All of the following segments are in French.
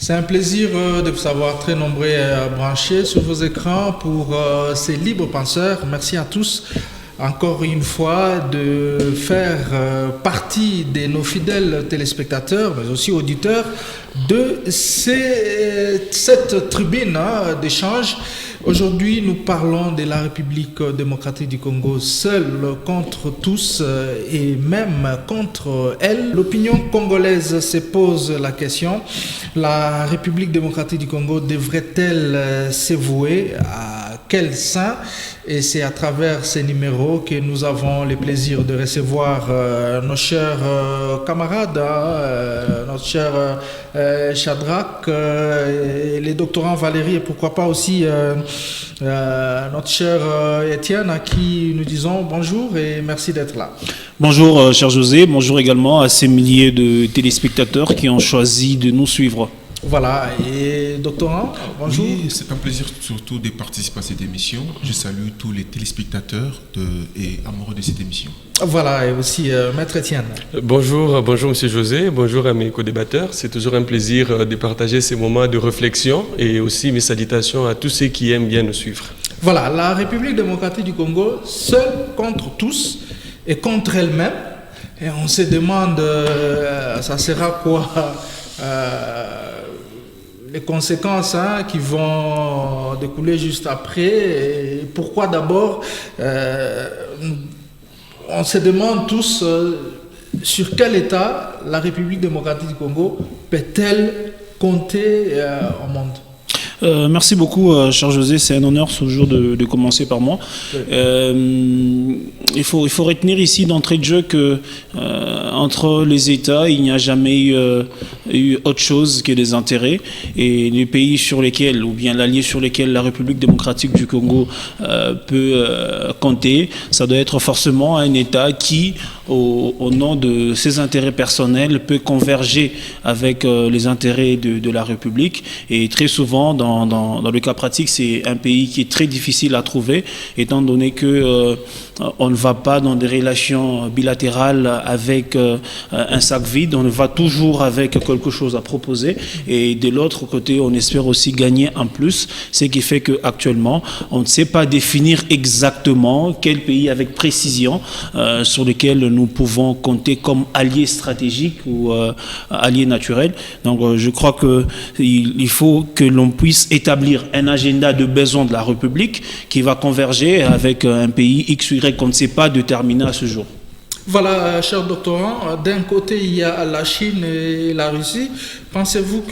C'est un plaisir de vous savoir très nombreux branchés sur vos écrans pour ces libres penseurs. Merci à tous encore une fois de faire partie de nos fidèles téléspectateurs, mais aussi auditeurs de cette tribune d'échange. Aujourd'hui, nous parlons de la République démocratique du Congo seule contre tous et même contre elle. L'opinion congolaise se pose la question, la République démocratique du Congo devrait-elle se vouer à quel sein? Et c'est à travers ces numéros que nous avons le plaisir de recevoir nos chers camarades, notre cher Shadrach, les doctorants Valérie et pourquoi pas aussi notre cher Étienne, à qui nous disons bonjour et merci d'être là. Bonjour cher José, bonjour également à ces milliers de téléspectateurs qui ont choisi de nous suivre. Voilà, et doctorant, bonjour. Oui, c'est un plaisir surtout de participer à cette émission. Je salue tous les téléspectateurs et amoureux de cette émission. Voilà, et aussi Maître Étienne. Bonjour Monsieur José, bonjour à mes co-débatteurs. C'est toujours un plaisir de partager ces moments de réflexion et aussi mes salutations à tous ceux qui aiment bien nous suivre. Voilà, la République démocratique du Congo, seule contre tous et contre elle-même. Et on se demande, ça sera quoi les conséquences qui vont découler juste après. Et pourquoi d'abord on se demande tous sur quel état la République démocratique du Congo peut-elle compter au monde. Merci beaucoup, cher José. C'est un honneur toujours de commencer par moi. Il faut retenir ici d'entrée de jeu que entre les États, il n'y a jamais eu autre chose que des intérêts. Et les pays sur lesquels, ou bien l'allié sur lesquels la République démocratique du Congo peut compter, ça doit être forcément un État qui, au nom de ses intérêts personnels, peut converger avec les intérêts de la République. Et très souvent, dans le cas pratique, c'est un pays qui est très difficile à trouver, étant donné que on ne va pas dans des relations bilatérales avec un sac vide, on va toujours avec quelque chose à proposer. Et de l'autre côté, on espère aussi gagner en plus, ce qui fait qu'actuellement, on ne sait pas définir exactement quel pays avec précision sur lequel nous pouvons compter comme alliés stratégiques ou alliés naturels. Donc je crois qu'il faut que l'on puisse établir un agenda de besoins de la République qui va converger avec un pays X ou Y qu'on ne sait pas déterminer à ce jour. Voilà, cher doctorant, d'un côté il y a la Chine et la Russie. Pensez-vous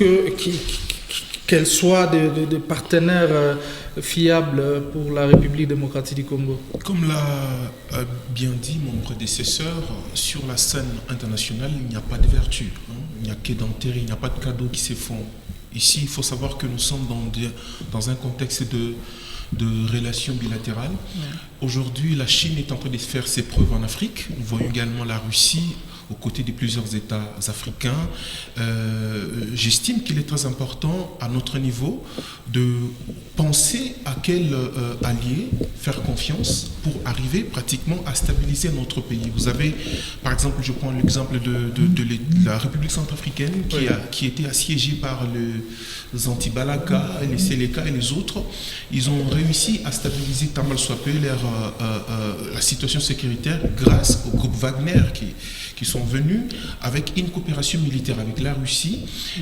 qu'elles soient des partenaires fiables pour la République démocratique du Congo? Comme l'a bien dit mon prédécesseur, sur la scène internationale, il n'y a pas de vertu. Il n'y a que d'intérêt, il n'y a pas de cadeaux qui se font. Ici, il faut savoir que nous sommes dans un contexte de relations bilatérales. Aujourd'hui, la Chine est en train de faire ses preuves en Afrique. Nous voyons également la Russie aux côtés de plusieurs États africains. J'estime qu'il est très important à notre niveau de penser à quel allié faire confiance pour arriver pratiquement à stabiliser notre pays. Vous avez, par exemple, je prends l'exemple de la République centrafricaine qui était assiégée par les Anti-Balaka, les Séléka et les autres. Ils ont réussi à stabiliser tant mal soit peu la situation sécuritaire grâce au groupe Wagner qui sont venus avec une coopération militaire avec la Russie.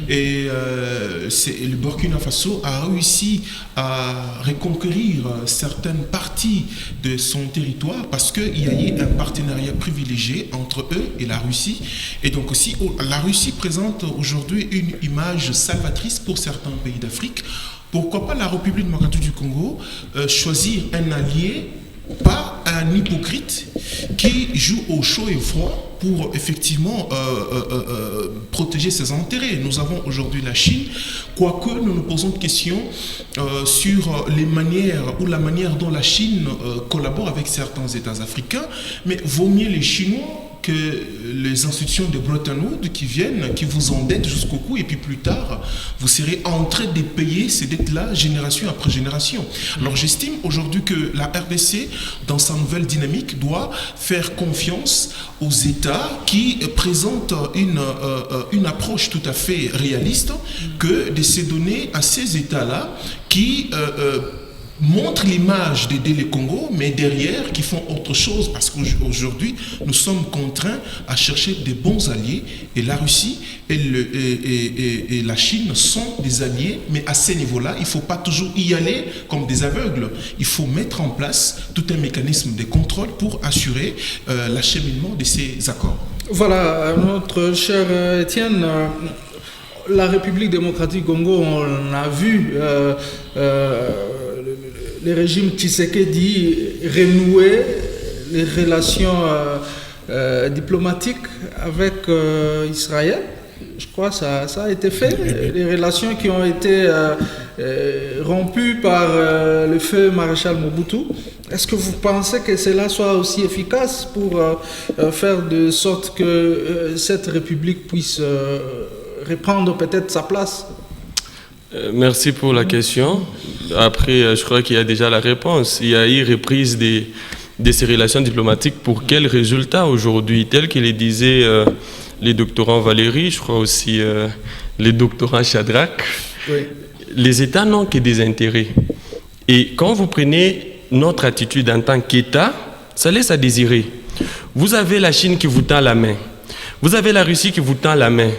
Et le Burkina Faso a réussi à reconquérir certaines parties de son territoire parce qu'il y a eu un partenariat privilégié entre eux et la Russie. Et donc aussi, la Russie présente aujourd'hui une image salvatrice pour certains pays d'Afrique. Pourquoi pas la République démocratique du Congo choisir un allié, pas un hypocrite qui joue au chaud et froid pour effectivement protéger ses intérêts. Nous avons aujourd'hui la Chine, quoique nous nous posons de questions sur les manières ou la manière dont la Chine collabore avec certains États africains, mais vaut mieux les Chinois que les institutions de Bretton Woods qui viennent, qui vous endettent jusqu'au cou, et puis plus tard, vous serez en train de payer ces dettes-là génération après génération. Alors j'estime aujourd'hui que la RDC, dans sa nouvelle dynamique, doit faire confiance aux États qui présentent une approche tout à fait réaliste que de se donner à ces États-là qui montrent l'image d'aider le Congo, mais derrière, qui font autre chose, parce qu'aujourd'hui, nous sommes contraints à chercher des bons alliés, et la Russie et la Chine sont des alliés, mais à ce niveau-là, il ne faut pas toujours y aller comme des aveugles. Il faut mettre en place tout un mécanisme de contrôle pour assurer l'acheminement de ces accords. Voilà, notre cher Étienne, la République démocratique du Congo, on a vu le régime Tshisekedi renouer les relations diplomatiques avec Israël. Je crois que ça a été fait. Les relations qui ont été rompues par le feu maréchal Mobutu. Est-ce que vous pensez que cela soit aussi efficace pour faire de sorte que cette République puisse reprendre peut-être sa place? Merci pour la question. Après, je crois qu'il y a déjà la réponse. Il y a eu reprise de ces relations diplomatiques pour quel résultat aujourd'hui? Tel que le disaient les doctorants Valérie, je crois aussi les doctorants Shadrach. Oui. Les États n'ont que des intérêts. Et quand vous prenez notre attitude en tant qu'État, ça laisse à désirer. Vous avez la Chine qui vous tend la main. Vous avez la Russie qui vous tend la main.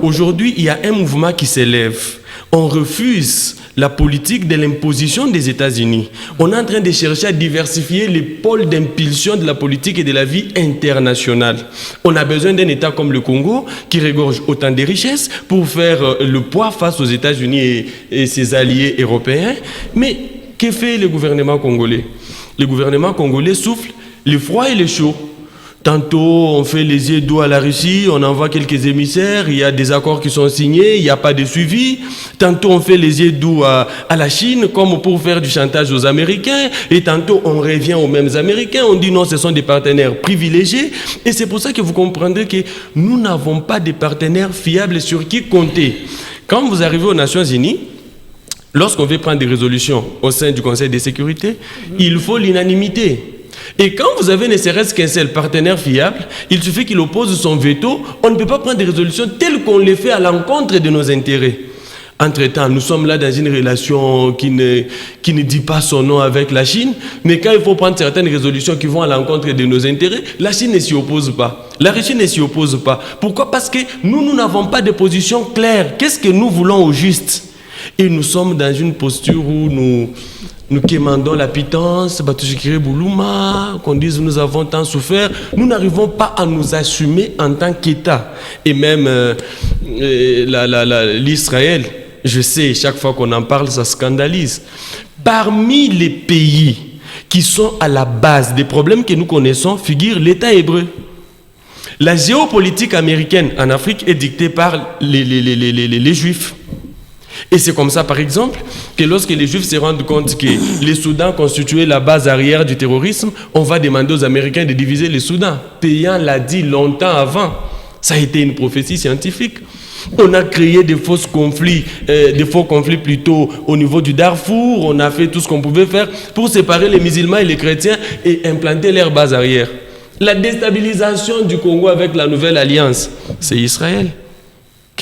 Aujourd'hui, il y a un mouvement qui s'élève. On refuse la politique de l'imposition des États-Unis. On est en train de chercher à diversifier les pôles d'impulsion de la politique et de la vie internationale. On a besoin d'un État comme le Congo qui regorge autant de richesses pour faire le poids face aux États-Unis et ses alliés européens. Mais que fait le gouvernement congolais? Le gouvernement congolais souffle le froid et le chaud. Tantôt, on fait les yeux doux à la Russie, on envoie quelques émissaires, il y a des accords qui sont signés, il n'y a pas de suivi. Tantôt, on fait les yeux doux à la Chine, comme pour faire du chantage aux Américains. Et tantôt, on revient aux mêmes Américains, on dit non, ce sont des partenaires privilégiés. Et c'est pour ça que vous comprendrez que nous n'avons pas de partenaires fiables sur qui compter. Quand vous arrivez aux Nations Unies, lorsqu'on veut prendre des résolutions au sein du Conseil de sécurité, il faut l'unanimité. Et quand vous avez ne serait-ce qu'un seul partenaire fiable, il suffit qu'il oppose son veto, on ne peut pas prendre des résolutions telles qu'on les fait à l'encontre de nos intérêts. Entre-temps, nous sommes là dans une relation qui ne dit pas son nom avec la Chine, mais quand il faut prendre certaines résolutions qui vont à l'encontre de nos intérêts, la Chine ne s'y oppose pas. La Russie ne s'y oppose pas. Pourquoi? Parce que nous n'avons pas de position claire. Qu'est-ce que nous voulons au juste? Et nous sommes dans une posture où nous quémandons la pitance, Batushikire Boulouma, qu'on dise nous avons tant souffert. Nous n'arrivons pas à nous assumer en tant qu'État. Et même l'Israël, je sais, chaque fois qu'on en parle, ça scandalise. Parmi les pays qui sont à la base des problèmes que nous connaissons, figure l'État hébreu. La géopolitique américaine en Afrique est dictée par les Juifs. Et c'est comme ça, par exemple, que lorsque les Juifs se rendent compte que les Soudans constituaient la base arrière du terrorisme, on va demander aux Américains de diviser les Soudans. Péan l'a dit longtemps avant. Ça a été une prophétie scientifique. On a créé des faux conflits plutôt au niveau du Darfour. On a fait tout ce qu'on pouvait faire pour séparer les musulmans et les chrétiens et implanter leur base arrière. La déstabilisation du Congo avec la nouvelle alliance, c'est Israël.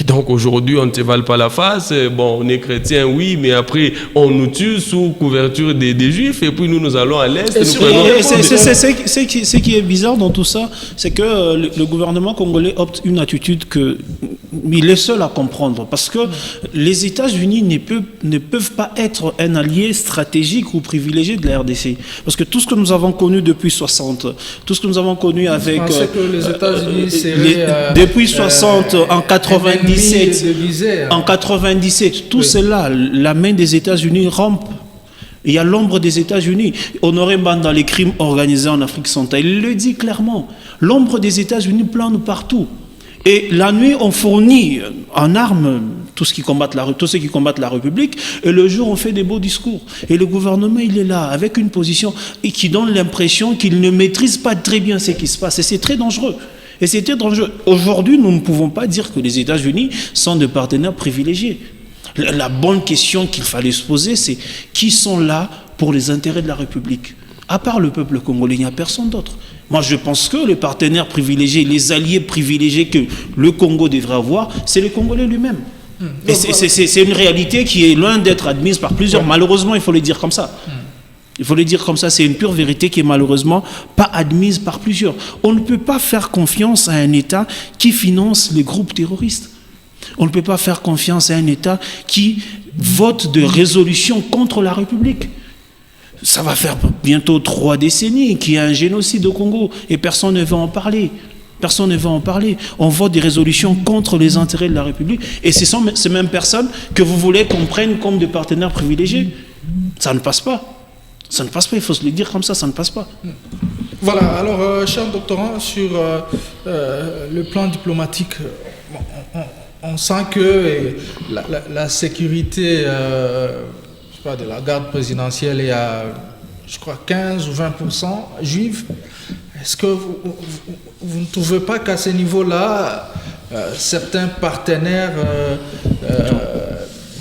Donc aujourd'hui, on ne se vale pas la face. Bon, on est chrétien, oui, mais après, on nous tue sous couverture des Juifs, et puis nous allons à l'Est. Ce qui est bizarre dans tout ça, c'est que le gouvernement congolais opte une attitude qu'il est seul à comprendre. Parce que les États-Unis ne peuvent pas être un allié stratégique ou privilégié de la RDC. Parce que tout ce que nous avons connu depuis 60, tout ce que nous avons connu avec... Je pensais que les États-Unis seraient... depuis 60, en 97, en 97, tout cela, la main des États-Unis rampe. Il y a l'ombre des États-Unis. Honoré Mbanda, dans les crimes organisés en Afrique centrale, il le dit clairement. L'ombre des États-Unis plane partout. Et la nuit, on fournit en armes tous ceux qui combattent la République, et le jour, on fait des beaux discours. Et le gouvernement, il est là, avec une position qui donne l'impression qu'il ne maîtrise pas très bien ce qui se passe. Et c'est très dangereux. Et c'était dangereux. Aujourd'hui, nous ne pouvons pas dire que les États-Unis sont des partenaires privilégiés. La bonne question qu'il fallait se poser, c'est qui sont là pour les intérêts de la République? À part le peuple congolais, il n'y a personne d'autre. Moi, je pense que les partenaires privilégiés, les alliés privilégiés que le Congo devrait avoir, c'est le Congolais lui-même. Et c'est une réalité qui est loin d'être admise par plusieurs. Malheureusement, il faut le dire comme ça. Il faut le dire comme ça, c'est une pure vérité qui est malheureusement pas admise par plusieurs. On ne peut pas faire confiance à un État qui finance les groupes terroristes. On ne peut pas faire confiance à un État qui vote de résolutions contre la République. Ça va faire bientôt 3 décennies qu'il y a un génocide au Congo et personne ne veut en parler. Personne ne veut en parler. On vote des résolutions contre les intérêts de la République et ce sont ces mêmes personnes que vous voulez qu'on prenne comme des partenaires privilégiés. Ça ne passe pas. Ça ne passe pas, il faut se le dire comme ça ne passe pas. Voilà, alors, cher doctorant, sur le plan diplomatique, on sent que la sécurité de la garde présidentielle est à, je crois, 15 ou 20% juive. Est-ce que vous ne trouvez pas qu'à ce niveau-là, certains partenaires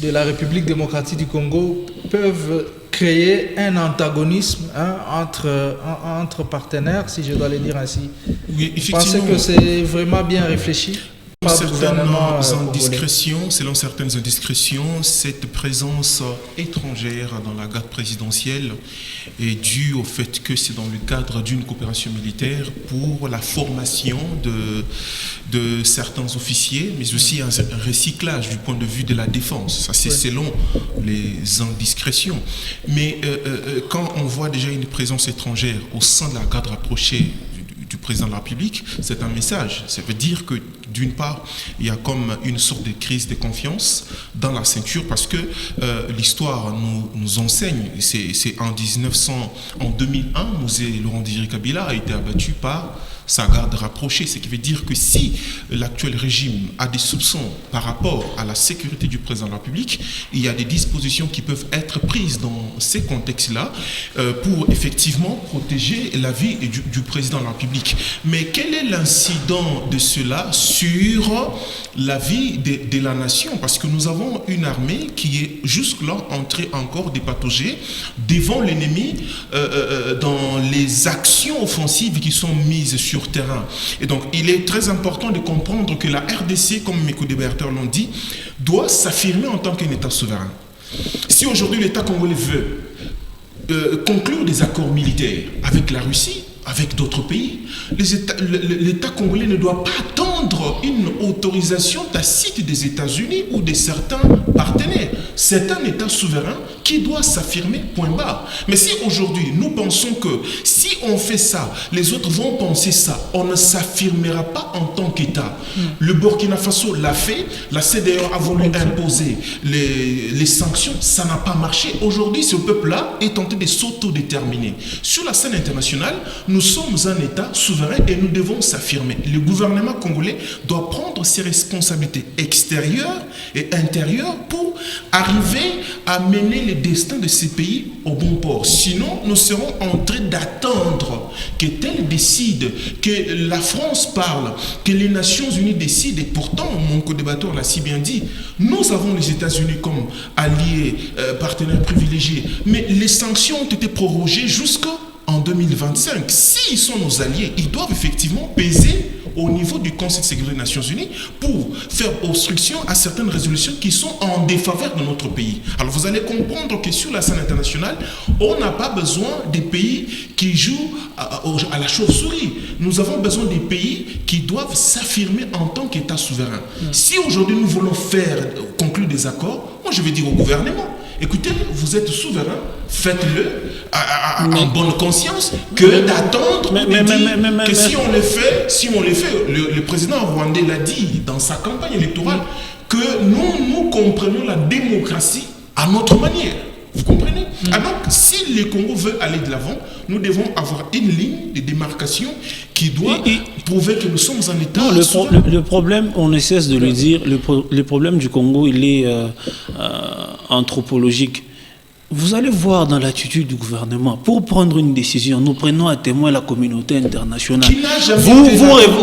de la République démocratique du Congo peuvent créer un antagonisme entre partenaires, si je dois le dire ainsi? Oui, vous pensez que c'est vraiment bien réfléchi? Selon certaines indiscrétions, cette présence étrangère dans la garde présidentielle est due au fait que c'est dans le cadre d'une coopération militaire pour la formation de certains officiers, mais aussi un recyclage du point de vue de la défense. Ça, c'est selon les indiscrétions. Mais quand on voit déjà une présence étrangère au sein de la garde rapprochée du président de la République, c'est un message. Ça veut dire que, d'une part, il y a comme une sorte de crise de confiance dans la ceinture parce que l'histoire nous enseigne. C'est en 2001, Laurent-Désiré Kabila a été abattu par sa garde rapprochée, ce qui veut dire que si l'actuel régime a des soupçons par rapport à la sécurité du président de la République, il y a des dispositions qui peuvent être prises dans ces contextes-là pour effectivement protéger la vie du président de la République. Mais quel est l'incident de cela sur la vie de la nation? Parce que nous avons une armée qui est jusque-là entrée encore dépatouillée devant l'ennemi dans les actions offensives qui sont mises sur terrain. Et donc, il est très important de comprendre que la RDC, comme mes co-débatteurs l'ont dit, doit s'affirmer en tant qu'un État souverain. Si aujourd'hui l'État congolais veut conclure des accords militaires avec la Russie, avec d'autres pays, l'État congolais ne doit pas attendre une autorisation tacite des États-Unis ou de certains partenaires. C'est un État souverain qui doit s'affirmer, point barre. Mais si aujourd'hui nous pensons que si on fait ça, les autres vont penser ça, on ne s'affirmera pas en tant qu'État. Le Burkina Faso l'a fait, la CEDEAO a voulu imposer les sanctions, ça n'a pas marché. Aujourd'hui, ce peuple-là est tenté de s'autodéterminer. Sur la scène internationale, nous sommes un État souverain et nous devons s'affirmer. Le gouvernement congolais doit prendre ses responsabilités extérieures et intérieures pour arriver à mener le destin de ces pays au bon port. Sinon, nous serons en train d'attendre que tel décide, que la France parle, que les Nations Unies décident. Et pourtant, mon co-débatteur l'a si bien dit, nous avons les États-Unis comme alliés, partenaires privilégiés, mais les sanctions ont été prorogées jusqu'en 2025. S'ils sont nos alliés, ils doivent effectivement peser au niveau du Conseil de sécurité des Nations Unies pour faire obstruction à certaines résolutions qui sont en défaveur de notre pays. Alors vous allez comprendre que sur la scène internationale, on n'a pas besoin des pays qui jouent à la chauve-souris. Nous avons besoin des pays qui doivent s'affirmer en tant qu'État souverain. Si aujourd'hui nous voulons conclure des accords, moi je vais dire au gouvernement, écoutez, vous êtes souverain, faites-le en bonne conscience que d'attendre que si on le fait, le président rwandais l'a dit dans sa campagne électorale, que nous comprenions la démocratie à notre manière. Vous comprenez? Alors, si le Congo veut aller de l'avant, nous devons avoir une ligne de démarcation qui doit prouver que nous sommes un État. Non, le problème, on ne cesse de le dire, le problème du Congo, il est anthropologique. vous allez voir dans l'attitude du gouvernement, pour prendre une décision, nous prenons à témoin la communauté internationale. Qui n'a jamais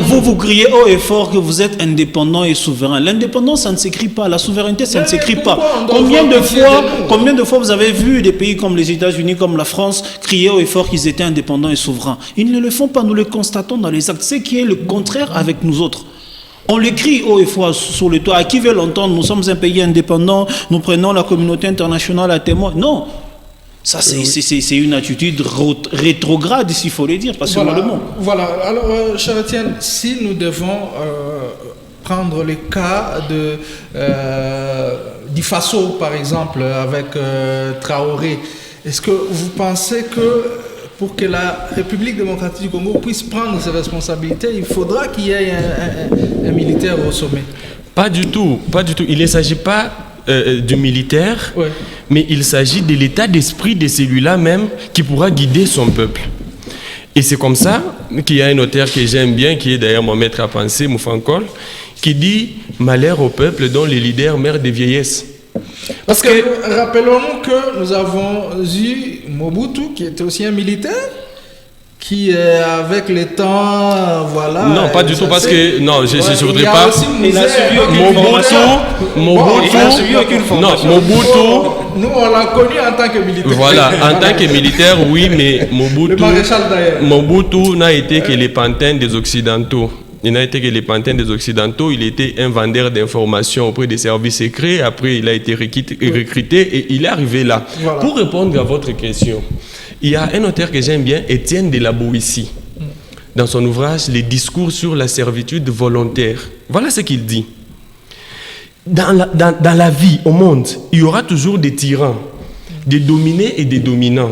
Vous criez haut et fort que vous êtes indépendant et souverain. L'indépendance, ça ne s'écrit pas. La souveraineté, ça ne s'écrit pas. Combien de fois vous avez vu des pays comme les États-Unis, comme la France, crier haut et fort qu'ils étaient indépendants et souverains? Ils ne le font pas, nous le constatons dans les actes. C'est qui est le contraire avec nous autres. On l'écrit haut et fort sur le toit. À qui veut l'entendre? Nous sommes un pays indépendant, nous prenons la communauté internationale à témoin. Non, ça c'est une attitude rétrograde, s'il faut le dire, parce que le mot. Voilà, alors cher Étienne, si nous devons prendre le cas du Faso, par exemple, avec Traoré, est-ce que vous pensez que pour que la République démocratique du Congo puisse prendre ses responsabilités, il faudra qu'il y ait un militaire au sommet? Pas du tout, pas du tout. Il ne s'agit pas du militaire, mais il s'agit de l'état d'esprit de celui-là même qui pourra guider son peuple. Et c'est comme ça qu'il y a un auteur que j'aime bien, qui est d'ailleurs mon maître à penser, Moufankol, qui dit « Malheur au peuple dont les leaders meurent de vieillesse ». Parce que rappelons-nous que nous avons eu Mobutu, qui était aussi un militaire, qui avec le temps, voilà. Non, pas du tout, parce que non, je ne voudrais pas. Il a suivi Mobutu. Nous, on l'a connu en tant que militaire. Voilà, en tant que militaire, oui, mais Mobutu. Le maréchal d'ailleurs. Mobutu n'a été que les pantins des Occidentaux. Il n'a été que les pantins des Occidentaux. Il était un vendeur d'informations auprès des services secrets. Après, il a été recruté et il est arrivé là. Voilà. Pour répondre à votre question, il y a un auteur que j'aime bien, Étienne de la Boétie, dans son ouvrage « Les discours sur la servitude volontaire ». Voilà ce qu'il dit. Dans la vie, au monde, il y aura toujours des tyrans, des dominés et des dominants.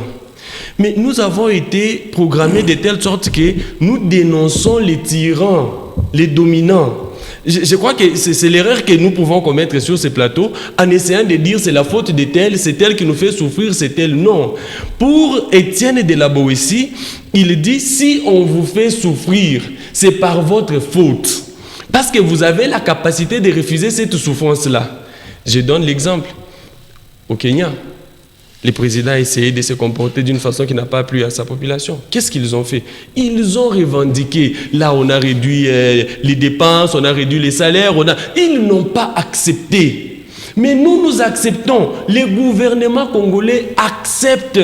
Mais nous avons été programmés de telle sorte que nous dénonçons les tyrans, les dominants. Je crois que c'est l'erreur que nous pouvons commettre sur ces plateaux en essayant de dire c'est la faute de tel, c'est tel qui nous fait souffrir, c'est tel. Non. Pour Étienne de la Boétie, il dit si on vous fait souffrir, c'est par votre faute. Parce que vous avez la capacité de refuser cette souffrance-là. Je donne l'exemple. Au Kenya, le président a essayé de se comporter d'une façon qui n'a pas plu à sa population. Qu'est-ce qu'ils ont fait? Ils ont revendiqué. Là, on a réduit les dépenses, on a réduit les salaires. Ils n'ont pas accepté. Mais nous acceptons. Les gouvernements congolais acceptent.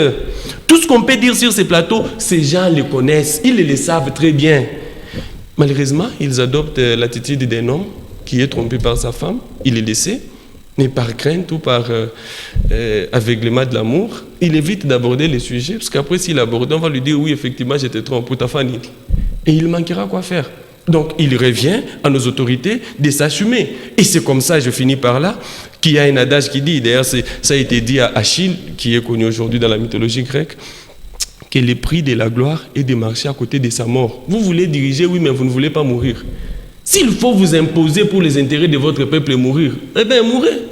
Tout ce qu'on peut dire sur ces plateaux, ces gens les connaissent. Ils le savent très bien. Malheureusement, ils adoptent l'attitude d'un homme qui est trompé par sa femme. Il est laissé. Mais par crainte ou par aveuglement de l'amour, il évite d'aborder les sujets, parce qu'après s'il aborde, on va lui dire oui, effectivement, j'étais trompé pour ta famille. Et il manquera quoi faire. Donc il revient à nos autorités de s'assumer. Et c'est comme ça, je finis par là, qu'il y a un adage qui dit, d'ailleurs ça a été dit à Achille, qui est connu aujourd'hui dans la mythologie grecque, que le prix de la gloire est de marcher à côté de sa mort. Vous voulez diriger, oui, mais vous ne voulez pas mourir. S'il faut vous imposer pour les intérêts de votre peuple et mourir, eh bien, mourrez.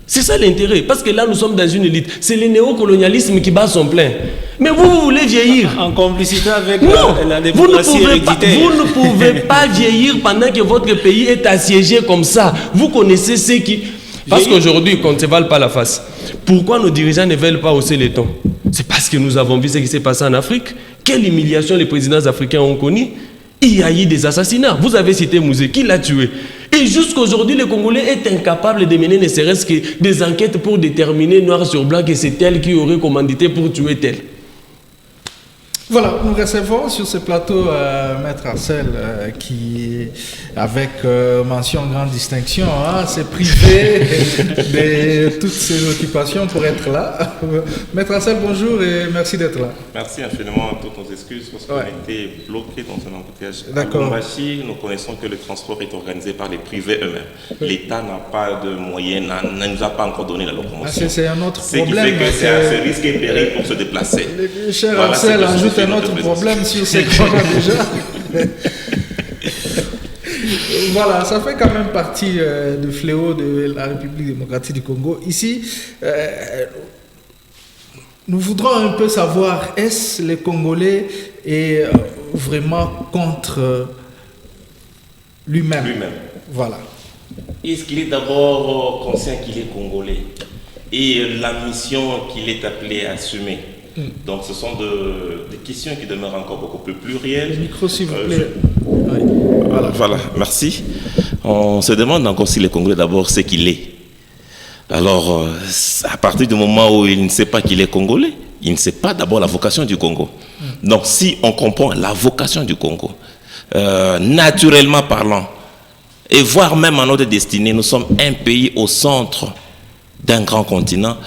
C'est ça l'intérêt. Parce que là, nous sommes dans une élite. C'est le néocolonialisme qui bat son plein. Mais vous voulez vieillir. En complicité avec la vous démocratie héréditaire. Vous ne pouvez pas vieillir pendant que votre pays est assiégé comme ça. Vous connaissez ceux qui... Parce qu'aujourd'hui, qu'on ne se vale pas la face. Pourquoi nos dirigeants ne veulent pas hausser les tons? C'est parce que nous avons vu ce qui s'est passé en Afrique. Quelle humiliation les présidents africains ont connue. Il y a eu des assassinats. Vous avez cité Mouzé, qui l'a tué? Et jusqu'aujourd'hui, le Congolais est incapable de mener ne serait-ce que des enquêtes pour déterminer noir sur blanc que c'est tel qui aurait commandité pour tuer tel. Voilà, nous recevons sur ce plateau Maître Arcel qui, avec mention grande distinction, s'est privé de toutes ses occupations pour être là. Maître Arcel, bonjour et merci d'être là. Merci infiniment, toutes nos excuses parce qu'on a été bloqué dans un embouteillage. D'accord. À Lubumbashi, nous connaissons que le transport est organisé par les privés eux-mêmes. L'État n'a pas de moyens, ne nous a pas encore donné la locomotion. C'est un autre problème. Ce qui fait que c'est assez risque et péril pour se déplacer. Cher voilà, Arcel, ajoute un autre problème sur ces points déjà. Voilà, ça fait quand même partie du fléau de la République démocratique du Congo. Ici, nous voudrons un peu savoir, est-ce les Congolais est vraiment contre lui-même? Lui-même. Voilà. Est-ce qu'il est d'abord conscient qu'il est Congolais? et la mission qu'il est appelé à assumer. Donc ce sont des questions qui demeurent encore beaucoup plus plurielles. Le micro, s'il vous plaît. Voilà, merci. On se demande encore si le Congolais d'abord sait qu'il est. Alors, à partir du moment où il ne sait pas qu'il est Congolais, il ne sait pas d'abord la vocation du Congo. Donc si on comprend la vocation du Congo, naturellement parlant, et voire même en notre destinée, nous sommes un pays au centre d'un grand continent.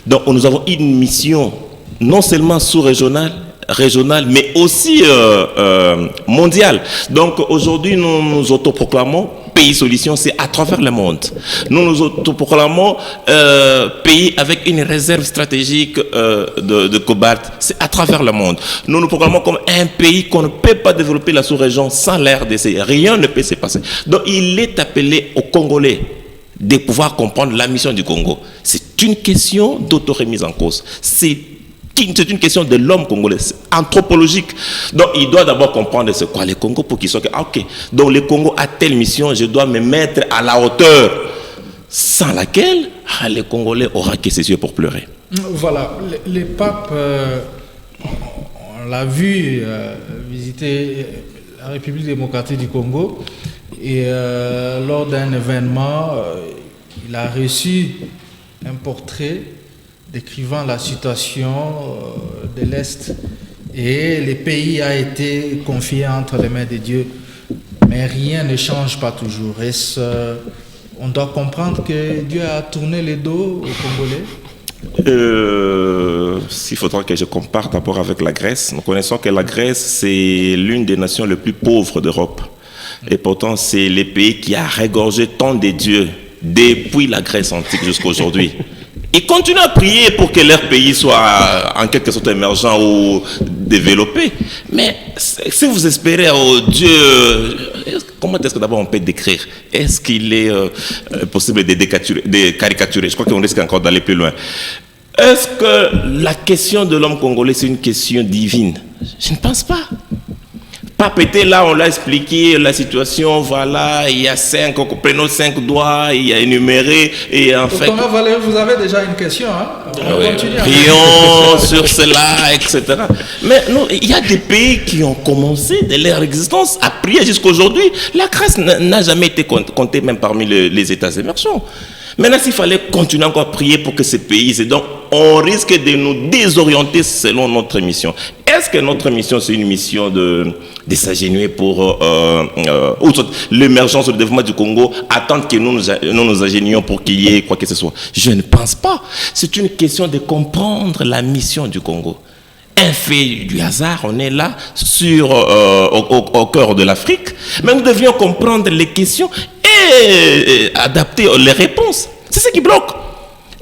Donc nous avons une mission non seulement sous-régionale, régionale, mais aussi mondiale. Donc aujourd'hui, nous nous autoproclamons pays solution, c'est à travers le monde. Nous nous autoproclamons pays avec une réserve stratégique de cobalt, c'est à travers le monde. Nous nous proclamons comme un pays qu'on ne peut pas développer la sous-région sans l'RDC. Rien ne peut se passer. Donc il est appelé aux Congolais de pouvoir comprendre la mission du Congo. C'est une question d'autoremise en cause. C'est une question de l'homme congolais, anthropologique. Donc il doit d'abord comprendre c'est quoi le Congo pour qu'il soit que, ok, donc le Congo a telle mission, je dois me mettre à la hauteur, sans laquelle le Congolais aura que ses yeux pour pleurer. Voilà, les papes, on l'a vu visiter la République démocratique du Congo et lors d'un événement, il a reçu un portrait décrivant la situation de l'Est et le pays a été confié entre les mains de Dieu. Mais rien ne change pas toujours. On doit comprendre que Dieu a tourné le dos aux Congolais. S'il faudra que je compare d'abord avec la Grèce, nous connaissons que la Grèce, c'est l'une des nations les plus pauvres d'Europe. Et pourtant, c'est le pays qui a regorgé tant de dieux depuis la Grèce antique jusqu'à aujourd'hui. Ils continuent à prier pour que leur pays soit en quelque sorte émergent ou développé. Mais si vous espérez au Dieu, comment est-ce que d'abord on peut décrire? Est-ce qu'il est possible de caricaturer? Je crois qu'on risque encore d'aller plus loin. Est-ce que la question de l'homme congolais, c'est une question divine? Je ne pense pas. Pape était là, on l'a expliqué la situation, voilà, il y a 5, prenons 5 doigts, il y a énuméré, et en fait... Thomas Valéry, vous avez déjà une question, hein? On continue. Prions sur cela, etc. Mais non, il y a des pays qui ont commencé de leur existence à prier jusqu'à aujourd'hui. La Grèce n'a jamais été comptée même parmi les États émergents. Maintenant, s'il fallait continuer encore à prier pour que ces pays, donc on risque de nous désorienter selon notre mission. Est-ce que notre mission, c'est une mission de s'agenouiller pour l'émergence ou le développement du Congo, attendre que nous nous agenouillions pour qu'il y ait quoi que ce soit? Je ne pense pas. C'est une question de comprendre la mission du Congo. Un fait du hasard, on est là au cœur de l'Afrique, mais nous devions comprendre les questions et adapter les réponses. C'est ce qui bloque.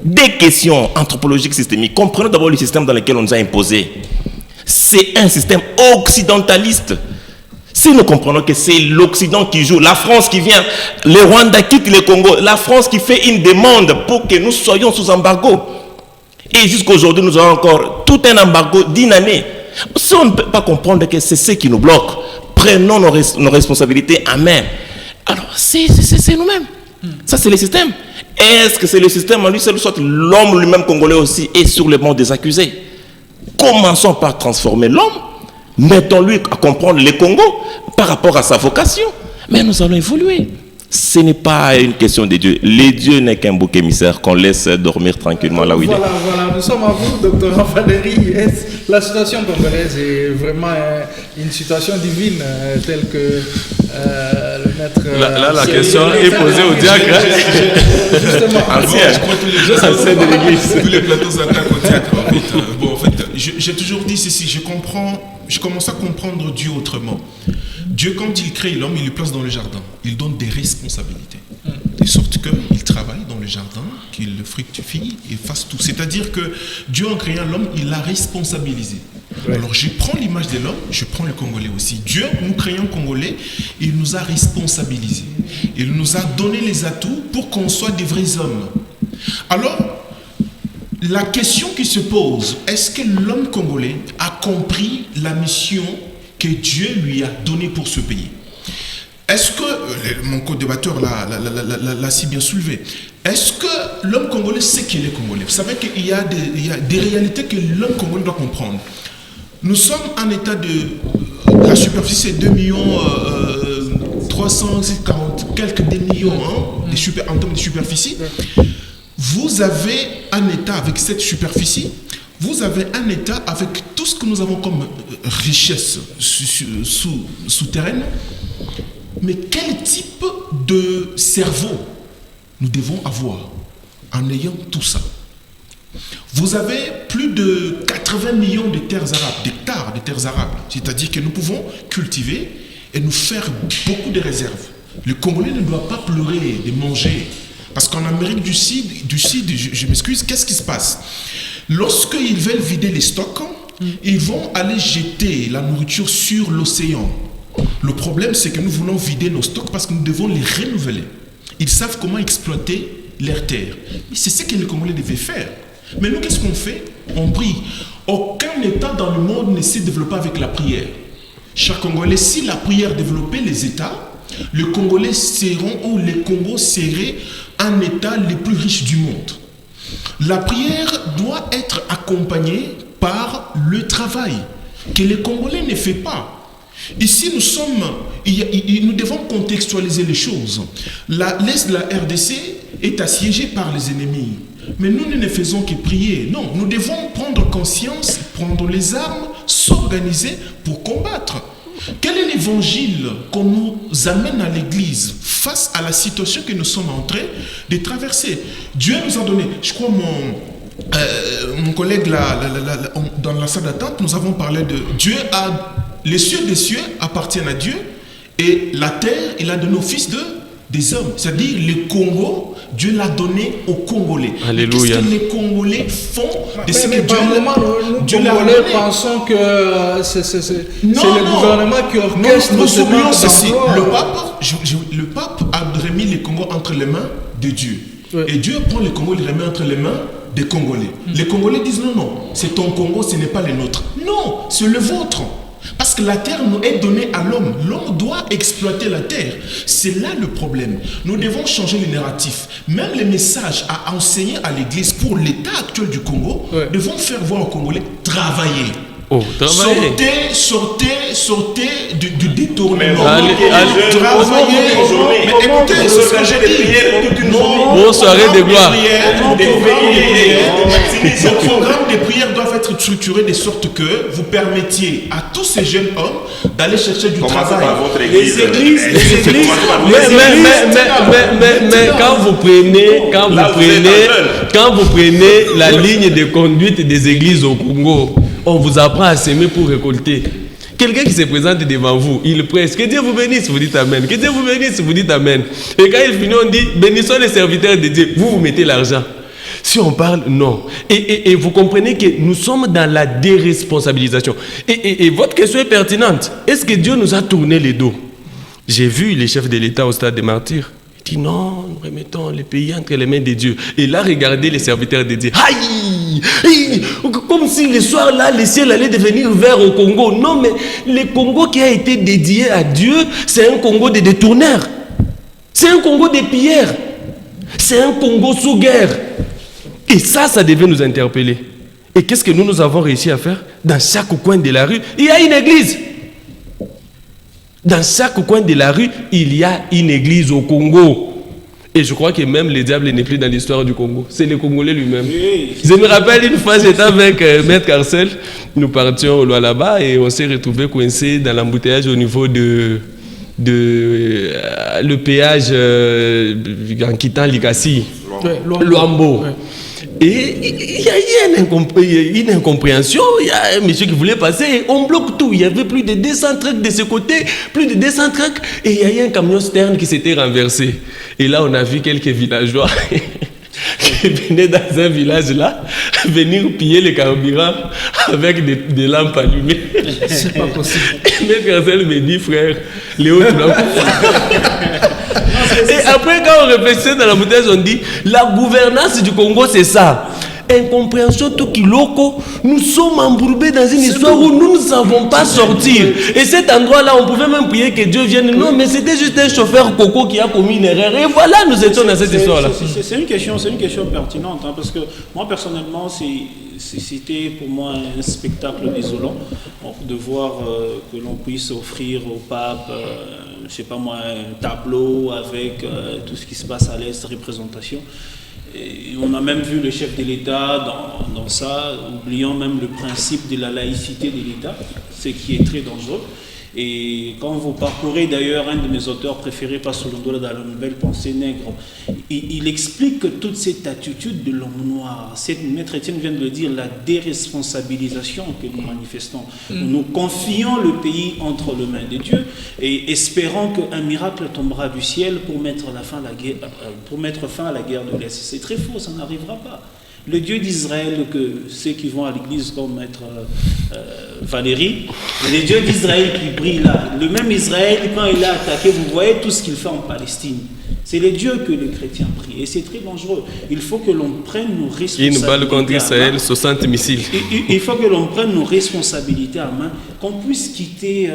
Des questions anthropologiques systémiques. Comprenons d'abord le système dans lequel on nous a imposé. C'est un système occidentaliste. Si nous comprenons que c'est l'Occident qui joue, la France qui vient, le Rwanda quitte le Congo, la France qui fait une demande pour que nous soyons sous embargo. Et jusqu'à aujourd'hui, nous avons encore tout un embargo d'une année. Si on ne peut pas comprendre que c'est ce qui nous bloque, prenons nos responsabilités en main. Alors, c'est nous-mêmes. Ça, c'est le système. Est-ce que c'est le système en lui seul, soit l'homme lui-même congolais aussi est sur le banc des accusés? Commençons par transformer l'homme, mettons-lui à comprendre le Congo par rapport à sa vocation. Mais nous allons évoluer. Ce n'est pas une question de Dieu. Les dieux n'est qu'un bouc émissaire qu'on laisse dormir tranquillement là où il est. Voilà, nous sommes à vous, docteur Valéry. La situation congolaise est vraiment une situation divine, telle que le maître... Là, la question est posée au diacre. Justement. Je crois que tous les plateaux s'attaquent au diacre. Bon, en fait, j'ai toujours dit ceci, je commence à comprendre Dieu autrement. Dieu, quand il crée l'homme, il le place dans le jardin. Il donne des responsabilités. De sorte qu'il travaille dans le jardin, qu'il le fructifie et fasse tout. C'est-à-dire que Dieu, en créant l'homme, il l'a responsabilisé. Alors, je prends l'image de l'homme, je prends le Congolais aussi. Dieu, nous créons Congolais, il nous a responsabilisés. Il nous a donné les atouts pour qu'on soit des vrais hommes. Alors, la question qui se pose, est-ce que l'homme congolais a compris la mission que Dieu lui a donnée pour ce pays? Est-ce que, mon co-débatteur l'a si bien soulevé, est-ce que l'homme congolais sait qu'il est congolais? Vous savez qu'il y a des réalités que l'homme congolais doit comprendre. Nous sommes en état de... La superficie est 2 340 quelques des millions en termes de superficie. Vous avez un état avec cette superficie, vous avez un état avec tout ce que nous avons comme richesse souterraine. Mais quel type de cerveau nous devons avoir en ayant tout ça? Vous avez plus de 80 millions de terres arabes, d'hectares de terres arabes. C'est-à-dire que nous pouvons cultiver et nous faire beaucoup de réserves. Le Congolais ne doit pas pleurer de manger. Parce qu'en Amérique du Sud, je m'excuse, qu'est-ce qui se passe? Lorsqu'ils veulent vider les stocks, ils vont aller jeter la nourriture sur l'océan. Le problème, c'est que nous voulons vider nos stocks parce que nous devons les renouveler. Ils savent comment exploiter leurs terres. C'est ce que les Congolais devaient faire. Mais nous, qu'est-ce qu'on fait? On prie. Aucun État dans le monde ne s'est développé avec la prière. Chaque Congolais, si la prière développait les États, les Congolais seront, ou les Congos seraient un État le plus riche du monde. La prière doit être accompagnée par le travail que les Congolais ne font pas. Ici, nous devons contextualiser les choses. L'Est de la RDC est assiégée par les ennemis. Mais nous ne faisons que prier. Non, nous devons prendre conscience, prendre les armes, s'organiser pour combattre. Quel est l'évangile qu'on nous amène à l'église face à la situation que nous sommes en train de traverser? Dieu nous a donné, je crois mon collègue là, dans la salle d'attente, nous avons parlé de Dieu les cieux des cieux appartiennent à Dieu et la terre, il a donné au fils des hommes. C'est-à-dire le Congo, Dieu l'a donné aux Congolais. Alléluia. Qu'est-ce que les Congolais font de ce que Dieu l'a donné? Nous, pensons que c'est le gouvernement qui orchestre. Nous oublions ceci. Le pape a remis les Congos entre les mains de Dieu. Oui. Et Dieu prend les Congos et les remet entre les mains des Congolais. Les Congolais disent non, c'est ton Congo, ce n'est pas le nôtre. Non, c'est le vôtre. Parce que la terre nous est donnée à l'homme. L'homme doit exploiter la terre. C'est là le problème. Nous devons changer le narratif. Même les messages à enseigner à l'église pour l'état actuel du Congo, devons faire voir aux Congolais travailler. Oh, travailler. Sortez du détournement. Allez. Travailler. Mais écoutez, ce que j'ai dit. Bonne soirée de gloire. Ces programmes de prière doivent être structurés de sorte que vous permettiez à tous ces jeunes hommes d'aller chercher du travail. Les églises. Mais quand vous prenez la ligne de conduite des églises au Congo, on vous apprend à s'aimer pour récolter. Quelqu'un qui se présente devant vous, il presse. Que Dieu vous bénisse, vous dites Amen. Que Dieu vous bénisse, vous dites Amen. Et quand il finit, on dit, bénissons les serviteurs de Dieu. Vous mettez l'argent. Si on parle, non. Et vous comprenez que nous sommes dans la déresponsabilisation. Et votre question est pertinente. Est-ce que Dieu nous a tourné les dos? J'ai vu les chefs de l'État au stade des martyrs. Il dit non, nous remettons les pays entre les mains de Dieu. Et là, regardez les serviteurs de Dieu. Aïe! Comme si le soir là, le ciel allait devenir vert au Congo. Non, mais le Congo qui a été dédié à Dieu, c'est un Congo de détourneurs. C'est un Congo de pilleurs. C'est un Congo sous guerre. Et ça devait nous interpeller. Et qu'est-ce que nous avons réussi à faire? Dans chaque coin de la rue, il y a une église. Dans chaque coin de la rue, il y a une église au Congo. Et je crois que même le diable n'est plus dans l'histoire du Congo. C'est le Congolais lui-même. Oui. Je me rappelle une fois, j'étais avec Maître Carcel. Nous partions au là-bas et on s'est retrouvés coincés dans l'embouteillage au niveau de le péage en quittant Likasi. Luambo. Ouais. Et il y a eu une incompréhension, il y a un monsieur qui voulait passer et on bloque tout. Il y avait plus de 200 trucks de ce côté, plus de 200 trucks et il y a eu un camion sterne qui s'était renversé. Et là, on a vu quelques villageois qui venaient dans un village là, venir piller les carburants avec des lampes allumées. C'est pas possible. Et Maître Carcel me dit, frère, Léo, tu l'as Et après, quand on réfléchissait dans la bouteille, on dit, la gouvernance du Congo, c'est ça. incompréhension, tout kiloko. Nous sommes embourbés dans une histoire où nous ne savons pas sortir. Et cet endroit-là, on pouvait même prier que Dieu vienne. Non, mais c'était juste un chauffeur coco qui a commis une erreur. Et voilà, nous étions dans cette histoire-là. C'est une question pertinente, hein, parce que moi, personnellement, c'était pour moi un spectacle désolant de voir que l'on puisse offrir au pape, je sais pas moi, un tableau avec tout ce qui se passe à l'Est, représentation. Et on a même vu le chef de l'État dans ça, oubliant même le principe de la laïcité de l'État, ce qui est très dangereux. Et quand vous parcourez d'ailleurs un de mes auteurs préférés, Pasolondola, dans la Nouvelle Pensée Nègre, il explique que toute cette attitude de l'homme noir, Maître Étienne vient de le dire, la déresponsabilisation que nous manifestons. Nous confions le pays entre les mains de Dieu et espérons qu'un miracle tombera du ciel pour mettre fin à la guerre de l'Est. C'est très faux, ça n'arrivera pas. Le Dieu d'Israël, que ceux qui vont à l'église comme Maître Valérie, le Dieu d'Israël qui brille là, le même Israël, quand il a attaqué, vous voyez tout ce qu'il fait en Palestine. C'est le Dieu que les chrétiens prient et c'est très dangereux. Il faut que l'on prenne nos responsabilités. Une balle contre Israël, 60 missiles. Il faut que l'on prenne nos responsabilités à main, qu'on puisse quitter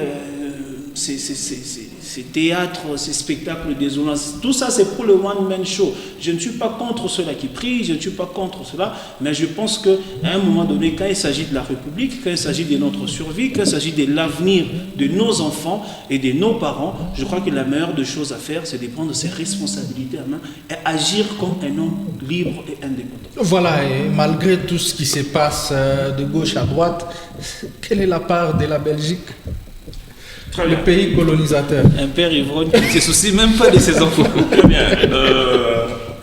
ces théâtres, ces spectacles désolants. Tout ça, c'est pour le one-man show. Je ne suis pas contre ceux-là qui prient, je ne suis pas contre cela, mais je pense qu'à un moment donné, quand il s'agit de la République, quand il s'agit de notre survie, quand il s'agit de l'avenir de nos enfants et de nos parents, je crois que la meilleure des choses à faire, c'est de prendre ses responsabilités à main et agir comme un homme libre et indépendant. Voilà, et malgré tout ce qui se passe de gauche à droite, quelle est la part de la Belgique ? Le pays colonisateur. Un père ivrogne qui ne se soucie même pas de ses enfants. Très bien.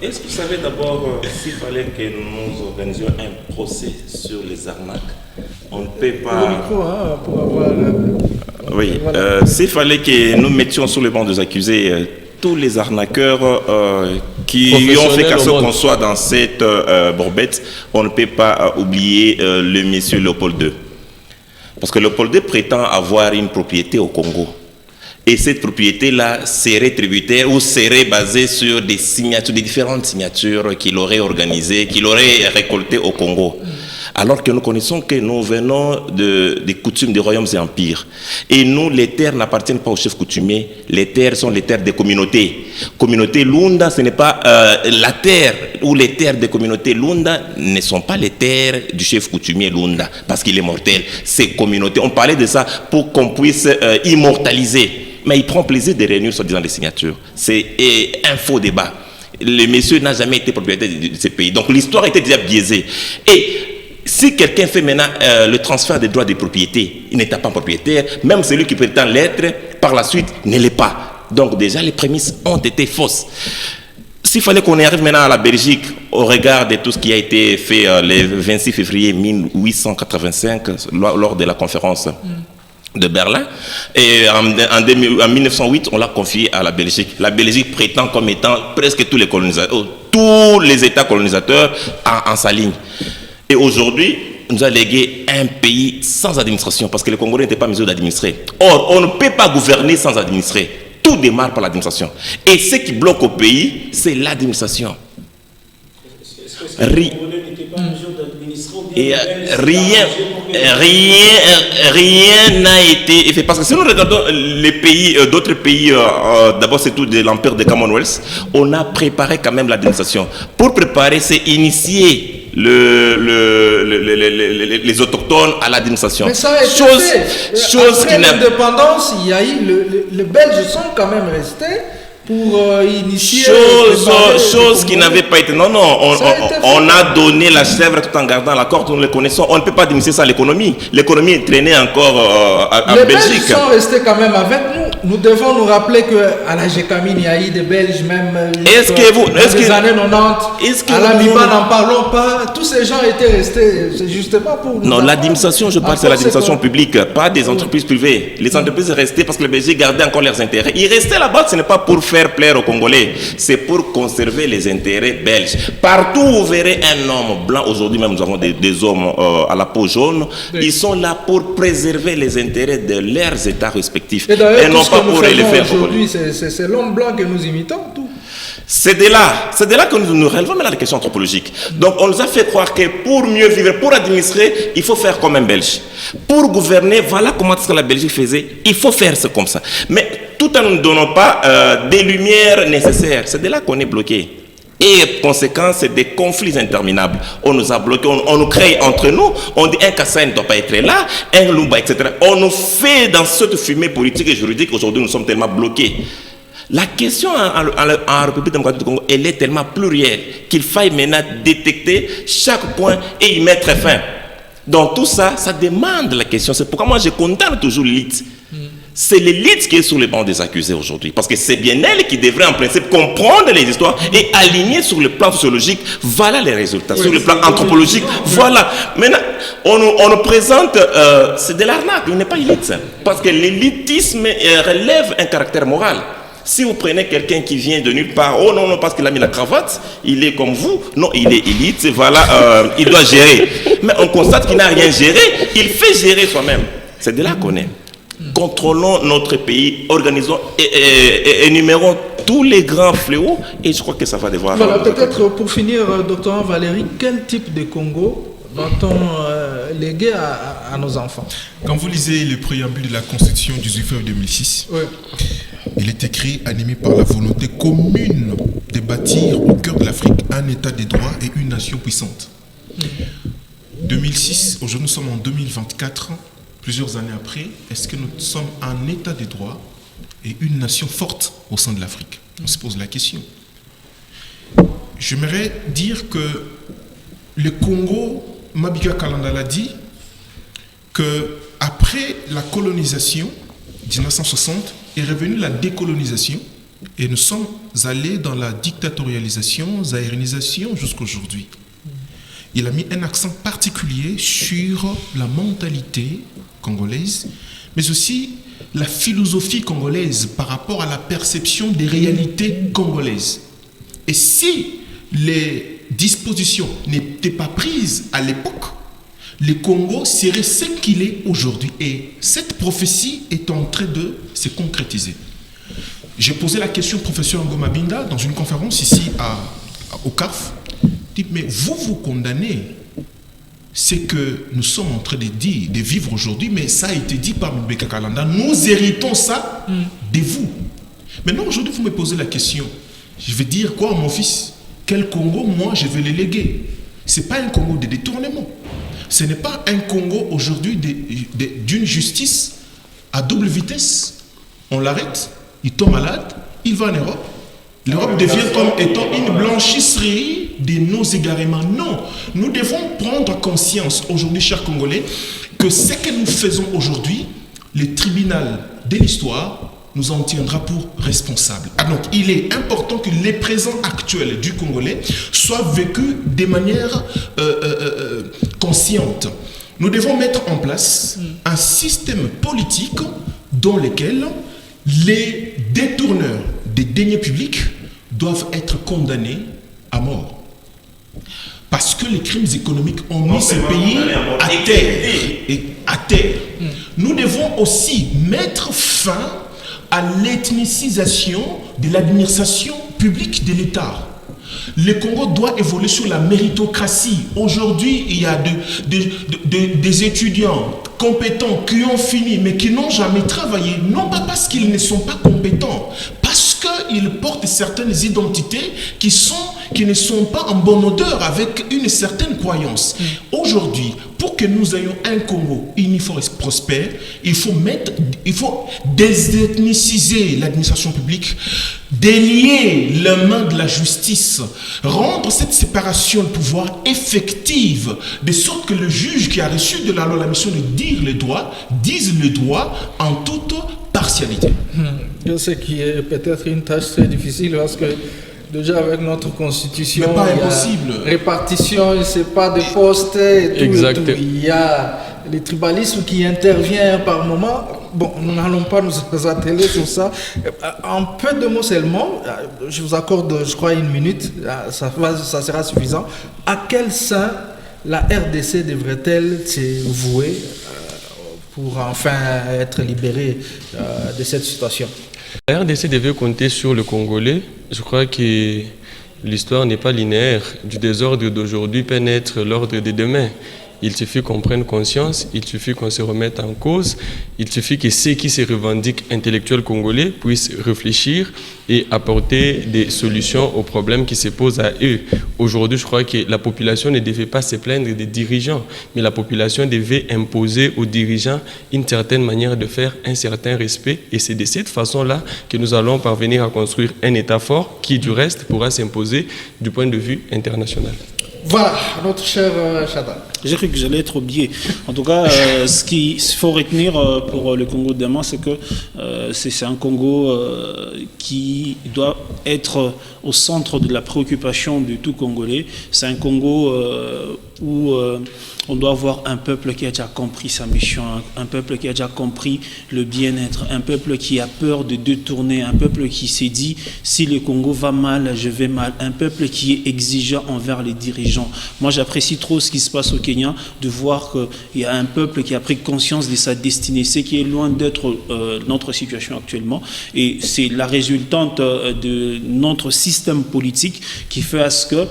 Est-ce que vous savez d'abord s'il fallait que nous organisions un procès sur les arnaques, on ne peut pas... Le micro, hein, pour avoir... Oui, voilà. S'il fallait que nous mettions sur le banc des accusés tous les arnaqueurs qui ont fait qu'à ce qu'on soit dans cette bourbette, on ne peut pas oublier le monsieur Léopold II. Parce que Léopold II prétend avoir une propriété au Congo. Et cette propriété-là serait tributaire ou serait basée sur des signatures, des différentes signatures qu'il aurait organisées, qu'il aurait récoltées au Congo. Alors que nous connaissons que nous venons des coutumes des royaumes et empires. Et nous, les terres n'appartiennent pas aux chefs coutumiers. Les terres sont les terres des communautés. Communauté Lunda, ce n'est pas la terre ou les terres des communautés Lunda ne sont pas les terres du chef coutumier Lunda parce qu'il est mortel. C'est communauté. On parlait de ça pour qu'on puisse immortaliser. Mais il prend plaisir de réunir soi-disant des signatures. C'est un faux débat. Le monsieur n'a jamais été propriétaire de ce pays. Donc l'histoire était déjà biaisée. Et si quelqu'un fait maintenant le transfert des droits de propriété, il n'est pas propriétaire, même celui qui prétend l'être, par la suite, ne l'est pas. Donc déjà, les prémices ont été fausses. S'il fallait qu'on arrive maintenant à la Belgique, au regard de tout ce qui a été fait le 26 février 1885, lors de la conférence de Berlin, et en 1908, on l'a confié à la Belgique. La Belgique prétend comme étant presque tous les États colonisateurs en sa ligne. Et aujourd'hui, on nous a légué un pays sans administration, parce que les Congolais n'étaient pas en mesure d'administrer. Or, on ne peut pas gouverner sans administrer. Tout démarre par l'administration. Et ce qui bloque au pays, c'est l'administration. Et rien n'a été fait. Parce que si nous regardons les pays, d'autres pays, d'abord c'est tout de l'empire de Commonwealth, on a préparé quand même l'administration. Pour préparer, c'est initier les autochtones à l'administration. Mais ça a été fait. Après l'indépendance, il y a eu les Belges sont quand même restés pour initier... Chose qui n'avait pas été... Non, on a donné la chèvre tout en gardant la corde, nous le connaissons. On ne peut pas administrer ça à l'économie. L'économie traînait encore à Belgique. Les Belges sont restés quand même avec nous. Nous devons nous rappeler qu'à la GECAMINE, il y a eu des Belges même dans les années 90. À la MIBA, n'en parlons pas. Tous ces gens étaient restés, c'est justement pour... Non, l'administration, je parle, c'est l'administration publique, pas des entreprises privées. Les entreprises restaient parce que les Belges gardaient encore leurs intérêts. Ils restaient là-bas, ce n'est pas pour faire plaire aux Congolais, c'est pour conserver les intérêts belges. Partout où vous verrez un homme blanc, aujourd'hui même nous avons des hommes à la peau jaune, ils sont là pour préserver les intérêts de leurs États respectifs. Et d'ailleurs, tout ce que nous faisons aujourd'hui, c'est l'homme blanc que nous imitons, tout. C'est de là que nous relevons maintenant la question anthropologique. Donc on nous a fait croire que pour mieux vivre, pour administrer, il faut faire comme un Belge. Pour gouverner, voilà comment est-ce que la Belgique faisait, il faut faire ça comme ça. Mais tout en ne nous donnant pas des lumières nécessaires, c'est de là qu'on est bloqué. Et conséquence, c'est des conflits interminables. On nous a bloqués, on nous crée entre nous, on dit un Kassa ne doit pas être là, un Lumba, etc. On nous fait dans cette fumée politique et juridique, aujourd'hui nous sommes tellement bloqués. La question en République démocratique du Congo, elle est tellement plurielle qu'il faille maintenant détecter chaque point et y mettre fin. Donc tout ça, ça demande la question. C'est pourquoi moi je condamne toujours l'élite. C'est l'élite qui est sur les bancs des accusés aujourd'hui. Parce que c'est bien elle qui devrait en principe comprendre les histoires et aligner sur le plan sociologique. Voilà les résultats. Oui, sur le plan anthropologique, voilà. Maintenant, on nous présente, c'est de l'arnaque, il n'est pas élite. Parce que l'élitisme relève un caractère moral. Si vous prenez quelqu'un qui vient de nulle part, oh non, parce qu'il a mis la cravate, il est comme vous, non, il est élite, voilà, il doit gérer. Mais on constate qu'il n'a rien géré, il fait gérer soi-même. C'est de là qu'on est. Contrôlons notre pays, organisons et énumérons tous les grands fléaux et je crois que ça va devoir... Voilà, peut-être pour finir, docteur Valérie, quel type de Congo va-t-on léguer à nos enfants? Quand vous lisez le préambule de la Constitution du 18 février 2006, oui. Il est écrit, animé par la volonté commune de bâtir au cœur de l'Afrique un État des droits et une nation puissante. 2006, aujourd'hui nous sommes en 2024, plusieurs années après, est-ce que nous sommes un État des droits et une nation forte au sein de l'Afrique? On se pose la question. J'aimerais dire que le Congo, Mabika Kalanda l'a dit, qu'après la colonisation, 1960, est revenue la décolonisation et nous sommes allés dans la dictatorialisation, zaïrisation jusqu'à aujourd'hui. Il a mis un accent particulier sur la mentalité congolaise, mais aussi la philosophie congolaise par rapport à la perception des réalités congolaises. Et si les dispositions n'étaient pas prises à l'époque, le Congo serait ce qu'il est aujourd'hui. Et cette prophétie est en train de se concrétiser. J'ai posé la question au professeur Ngoma Binda dans une conférence ici au CAF. Mais vous condamnez ce que nous sommes en train de dire, de vivre aujourd'hui, mais ça a été dit par Mbeka Kalanda. Nous héritons ça de vous. Maintenant, aujourd'hui, vous me posez la question. Je vais dire quoi à mon fils? Quel Congo, moi, je vais le léguer? Ce n'est pas un Congo de détournement. Ce n'est pas un Congo aujourd'hui d'une justice à double vitesse. On l'arrête, il tombe malade, il va en Europe. L'Europe devient comme étant une blanchisserie de nos égarements. Non, nous devons prendre conscience aujourd'hui, chers Congolais, que ce que nous faisons aujourd'hui, le tribunal de l'histoire nous en tiendra pour responsables. Ah, donc, il est important que les présents actuels du Congolais soient vécus de manière consciente. Nous devons mettre en place un système politique dans lequel les détourneurs des deniers publics doivent être condamnés à mort. Parce que les crimes économiques ont mis ce pays à terre. Nous devons aussi mettre fin à l'ethnicisation de l'administration publique de l'État. Le Congo doit évoluer sur la méritocratie. Aujourd'hui, il y a des étudiants compétents qui ont fini, mais qui n'ont jamais travaillé, non pas parce qu'ils ne sont pas compétents, parce qu'ils portent certaines identités qui ne sont pas en bonne odeur avec une certaine croyance. Aujourd'hui, pour que nous ayons un Congo uniforme et prospère, il faut désethniciser l'administration publique, délier les mains de la justice, rendre cette séparation de pouvoir effective, de sorte que le juge qui a reçu de la loi la mission de dire le droit, dise le droit en toute partialité. Ce qui est peut-être une tâche très difficile parce que déjà avec notre constitution, mais pas il y a impossible. Répartition, c'est pas de postes et tout, exact. Et tout. Il y a le tribalisme qui intervient par moment. Bon, nous n'allons pas nous atteler sur ça. En peu de mots seulement, je vous accorde, je crois, 1 minute, ça sera suffisant. À quel sein la RDC devrait-elle se vouer pour enfin être libéré de cette situation? La RDC devait compter sur le Congolais. Je crois que l'histoire n'est pas linéaire. Du désordre d'aujourd'hui peut naître l'ordre de demain. Il suffit qu'on prenne conscience, il suffit qu'on se remette en cause, il suffit que ceux qui se revendiquent intellectuels congolais puissent réfléchir et apporter des solutions aux problèmes qui se posent à eux. Aujourd'hui, je crois que la population ne devait pas se plaindre des dirigeants, mais la population devait imposer aux dirigeants une certaine manière de faire, un certain respect. Et c'est de cette façon-là que nous allons parvenir à construire un État fort qui, du reste, pourra s'imposer du point de vue international. Voilà, notre cher Chada. J'ai cru que j'allais être oublié. En tout cas, ce qu'il faut retenir pour le Congo de demain, c'est que c'est un Congo qui doit être au centre de la préoccupation de tout Congolais. C'est un Congo où on doit avoir un peuple qui a déjà compris sa mission, un peuple qui a déjà compris le bien-être, un peuple qui a peur de détourner, un peuple qui s'est dit si le Congo va mal, je vais mal, un peuple qui est exigeant envers les dirigeants. Moi, j'apprécie trop ce qui se passe au Kenya, de voir qu'il y a un peuple qui a pris conscience de sa destinée, ce qui est loin d'être notre situation actuellement. Et c'est la résultante de notre système politique qui fait à ce que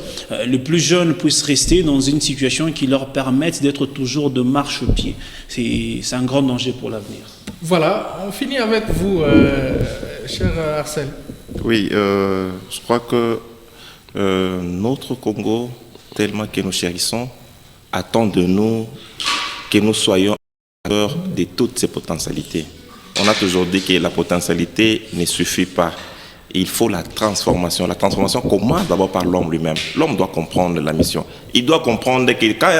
les plus jeunes puissent rester dans une situation qui leur permette d'être toujours de marche-pied. C'est un grand danger pour l'avenir. Voilà, on finit avec vous, cher Arcel. Oui, je crois que notre Congo, tellement que nous chérissons, attend de nous que nous soyons à l'heure de toutes ces potentialités. On a toujours dit que la potentialité ne suffit pas. Il faut la transformation. La transformation commence d'abord par l'homme lui-même. L'homme doit comprendre la mission. Il doit comprendre que quand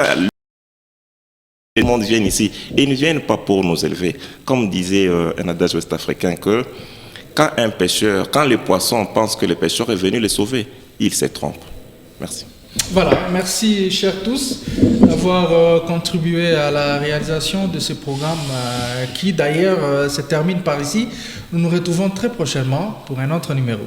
le monde vient ici, ils ne viennent pas pour nous élever. Comme disait un adage ouest-africain, que quand un pêcheur, quand le poisson pense que le pêcheur est venu le sauver, il se trompe. Merci. Voilà, merci chers tous d'avoir contribué à la réalisation de ce programme qui d'ailleurs se termine par ici. Nous nous retrouvons très prochainement pour un autre numéro.